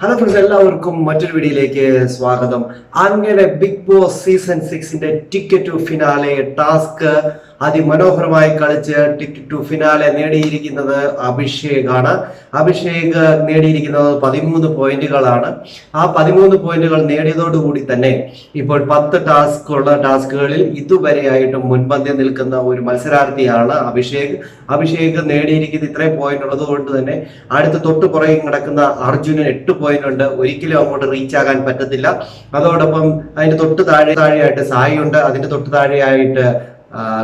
Hello friends, എല്ലാവർക്കും മറ്റൊരു വീഡിയോയിലേക്ക് സ്വാഗതം. അങ്ങനെ Bigg Boss season 6 ticket to finale task അതിമനോഹരമായി കളിച്ച് ടിക്കറ്റ് ടു ഫിനാലെ നേടിയിരിക്കുന്നത് അഭിഷേകാണ്. അഭിഷേക് നേടിയിരിക്കുന്നത് 13 പോയിന്റുകളാണ്. ആ 13 പോയിന്റുകൾ നേടിയതോടുകൂടി തന്നെ ഇപ്പോൾ 10 ടാസ്കുകളിൽ ഇതുവരെയായിട്ടും മുൻപന്തി നിൽക്കുന്ന ഒരു മത്സരാർത്ഥിയാണ് അഭിഷേക്. അഭിഷേക് നേടിയിരിക്കുന്ന ഇത്രയും പോയിന്റ് ഉള്ളത് കൊണ്ട് തന്നെ അടുത്ത തൊട്ട് പുറകെ കിടക്കുന്ന അർജുനൻ 8 പോയിന്റ് ഉണ്ട്. ഒരിക്കലും അങ്ങോട്ട് റീച്ച് ആകാൻ പറ്റത്തില്ല. അതോടൊപ്പം അതിന്റെ തൊട്ട് താഴെയായിട്ട് സായി ഉണ്ട്, അതിന്റെ തൊട്ട് താഴെയായിട്ട്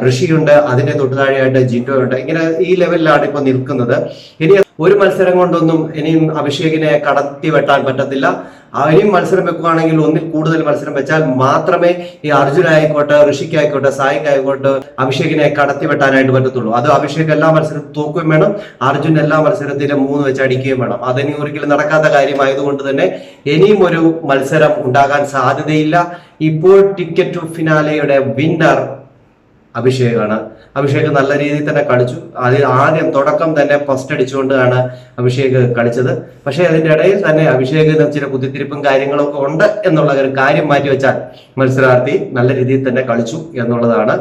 ഋഷിയുണ്ട്, അതിന്റെ തൊട്ട് താഴെയായിട്ട് ജിൻഡോ ഉണ്ട്. ഇങ്ങനെ ഈ ലെവലിലാണ് ഇപ്പൊ നിൽക്കുന്നത്. ഇനി ഒരു മത്സരം കൊണ്ടൊന്നും ഇനിയും അഭിഷേകിനെ കടത്തി വെട്ടാൻ പറ്റത്തില്ല. ഇനിയും മത്സരം വെക്കുകയാണെങ്കിൽ ഒന്നിൽ കൂടുതൽ മത്സരം വെച്ചാൽ മാത്രമേ ഈ അർജുനായിക്കോട്ടെ, ഋഷിക്കായിക്കോട്ടെ, സായിക്കായിക്കോട്ടെ അഭിഷേകിനെ കടത്തി വെട്ടാനായിട്ട് പറ്റത്തുള്ളൂ. അത് അഭിഷേക് എല്ലാ മത്സരവും തോക്കുകയും വേണം, അർജുൻ എല്ലാ മത്സരത്തിലും 3 വെച്ച് അടിക്കുകയും വേണം. അതിനി ഒരിക്കലും നടക്കാത്ത കാര്യമായതുകൊണ്ട് തന്നെ ഇനിയും ഒരു മത്സരം ഉണ്ടാകാൻ സാധ്യതയില്ല. ഇപ്പോൾ ടിക്കറ്റ് ടു ഫിനാലെയുടെ വിന്നർ അഭിഷേകാണ്. അഭിഷേക് നല്ല രീതിയിൽ തന്നെ കളിച്ചു. അതിൽ ആദ്യം തുടക്കം തന്നെ ഫസ്റ്റ് അടിച്ചുകൊണ്ടാണ് അഭിഷേക് കളിച്ചത്. പക്ഷെ അതിന്റെ ഇടയിൽ തന്നെ അഭിഷേകിന് ചില കുത്തിത്തിരിപ്പും കാര്യങ്ങളൊക്കെ ഉണ്ട് എന്നുള്ള ഒരു കാര്യം മാറ്റി വെച്ചാൽ മത്സരാർത്ഥി നല്ല രീതിയിൽ തന്നെ കളിച്ചു എന്നുള്ളതാണ്.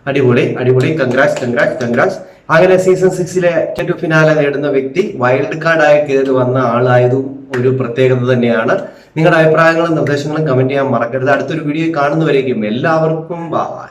അടിപൊളി അടിപൊളി, കൺഗ്രാറ്റ്സ്. അങ്ങനെ സീസൺ 6 ടിക്കറ്റ് ടു ഫിനാലെ നേടുന്ന വ്യക്തി വൈൽഡ് കാർഡായി കയറി വന്ന ആളായതും ഒരു പ്രത്യേകത തന്നെയാണ്. നിങ്ങളുടെ അഭിപ്രായങ്ങളും നിർദ്ദേശങ്ങളും കമന്റ് ചെയ്യാൻ മറക്കരുത്. അടുത്തൊരു വീഡിയോ കാണുന്നവരേക്കും എല്ലാവർക്കും ബൈ.